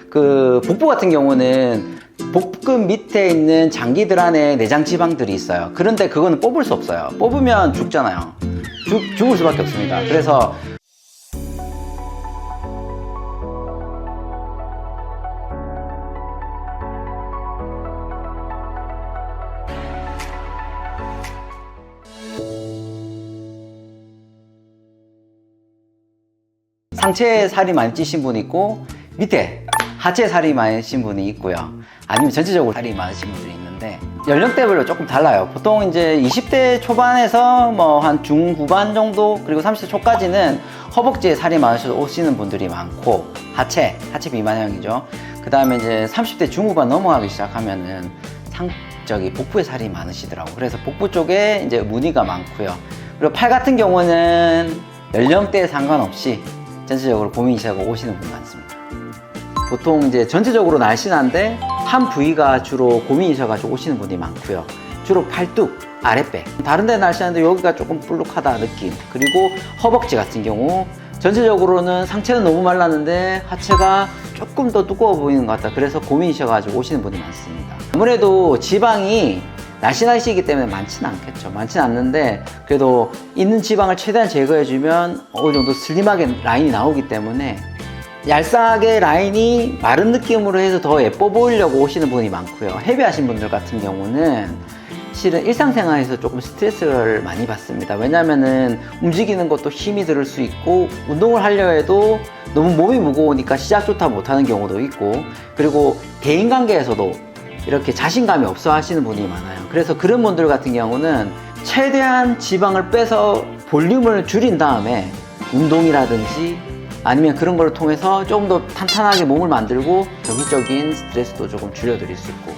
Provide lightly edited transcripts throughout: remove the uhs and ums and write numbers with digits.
그 복부 같은 경우는 복근 밑에 있는 장기들 안에 내장 지방들이 있어요. 그런데 그거는 뽑을 수 없어요. 뽑으면 죽잖아요. 죽을 수밖에 없습니다. 그래서 상체에 살이 많이 찌신 분이 있고 밑에 하체에 살이 많으신 분이 있고요. 아니면 전체적으로 살이 많으신 분들이 있는데 연령대별로 조금 달라요. 보통 이제 20대 초반에서 뭐 한 중후반 정도 그리고 30대 초까지는 허벅지에 살이 많으셔서 오시는 분들이 많고 하체 비만형이죠. 그 다음에 이제 30대 중후반 넘어가기 시작하면은 복부에 살이 많으시더라고. 그래서 복부 쪽에 이제 무늬가 많고요. 그리고 팔 같은 경우는 연령대에 상관없이 전체적으로 고민이시고 오시는 분 많습니다. 보통 이제 전체적으로 날씬한데 한 부위가 주로 고민이셔가지고 오시는 분이 많고요. 주로 팔뚝, 아랫배. 다른 데 날씬한데 여기가 조금 불룩하다 느낌. 그리고 허벅지 같은 경우 전체적으로는 상체는 너무 말랐는데 하체가 조금 더 두꺼워 보이는 것 같다. 그래서 고민이셔가지고 오시는 분이 많습니다. 아무래도 지방이 날씬하시기 때문에 많지는 않겠죠. 많지는 않는데 그래도 있는 지방을 최대한 제거해주면 어느 정도 슬림하게 라인이 나오기 때문에 얄쌍하게 라인이 마른 느낌으로 해서 더 예뻐 보이려고 오시는 분이 많고요. 헤비하신 분들 같은 경우는 실은 일상생활에서 조금 스트레스를 많이 받습니다. 왜냐면은 움직이는 것도 힘이 들 수 있고 운동을 하려 해도 너무 몸이 무거우니까 시작조차 못하는 경우도 있고 그리고 대인관계에서도 이렇게 자신감이 없어 하시는 분이 많아요. 그래서 그런 분들 같은 경우는 최대한 지방을 빼서 볼륨을 줄인 다음에 운동이라든지 아니면 그런 걸 통해서 조금 더 탄탄하게 몸을 만들고 정기적인 스트레스도 조금 줄여드릴 수 있고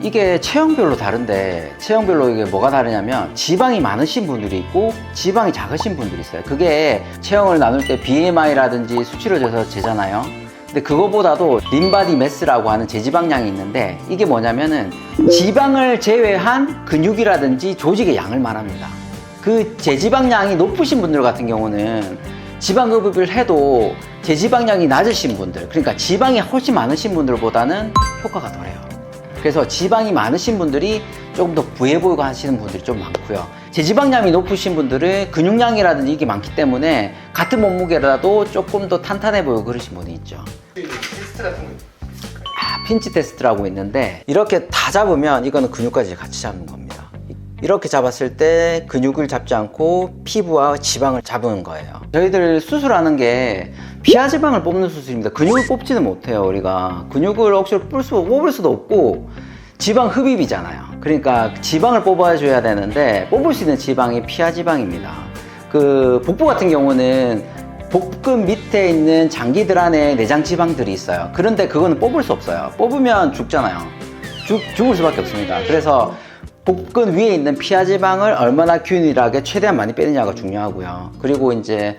이게 체형별로 다른데 체형별로 이게 뭐가 다르냐면 지방이 많으신 분들이 있고 지방이 작으신 분들이 있어요. 그게 체형을 나눌 때 BMI라든지 수치로 재잖아요. 근데 그거보다도 린바디 매스라고 하는 제지방량이 있는데 이게 뭐냐면은 지방을 제외한 근육이라든지 조직의 양을 말합니다. 그 제지방량이 높으신 분들 같은 경우는 지방흡입을 해도 제지방량이 낮으신 분들 그러니까 지방이 훨씬 많으신 분들보다는 효과가 덜해요. 그래서 지방이 많으신 분들이 조금 더 부해 보이고 하시는 분들이 좀 많고요. 제지방량이 높으신 분들은 근육량이라든지 이게 많기 때문에 같은 몸무게라도 조금 더 탄탄해 보이고 그러신 분이 있죠. 테스트 같은 거 핀치 테스트라고 있는데 이렇게 다 잡으면 이거는 근육까지 같이 잡는 겁니다. 이렇게 잡았을 때 근육을 잡지 않고 피부와 지방을 잡은 거예요. 저희들 수술하는 게 피하지방을 뽑는 수술입니다. 근육을 뽑지는 못해요. 우리가 근육을 억지로 뽑을 수도 없고 지방 흡입이잖아요. 그러니까 지방을 뽑아줘야 되는데 뽑을 수 있는 지방이 피하지방입니다. 그 복부 같은 경우는 복근 밑에 있는 장기들 안에 내장 지방들이 있어요. 그런데 그거는 뽑을 수 없어요. 뽑으면 죽잖아요. 죽을 수밖에 없습니다. 그래서 복근 위에 있는 피하지방을 얼마나 균일하게 최대한 많이 빼느냐가 중요하고요. 그리고 이제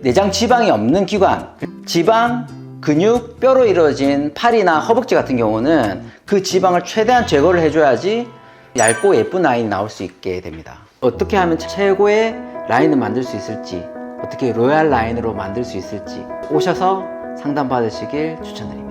내장 지방이 없는 기관, 지방, 근육, 뼈로 이루어진 팔이나 허벅지 같은 경우는 그 지방을 최대한 제거를 해줘야지 얇고 예쁜 라인이 나올 수 있게 됩니다. 어떻게 하면 최고의 라인을 만들 수 있을지, 어떻게 로얄 라인으로 만들 수 있을지 오셔서 상담 받으시길 추천드립니다.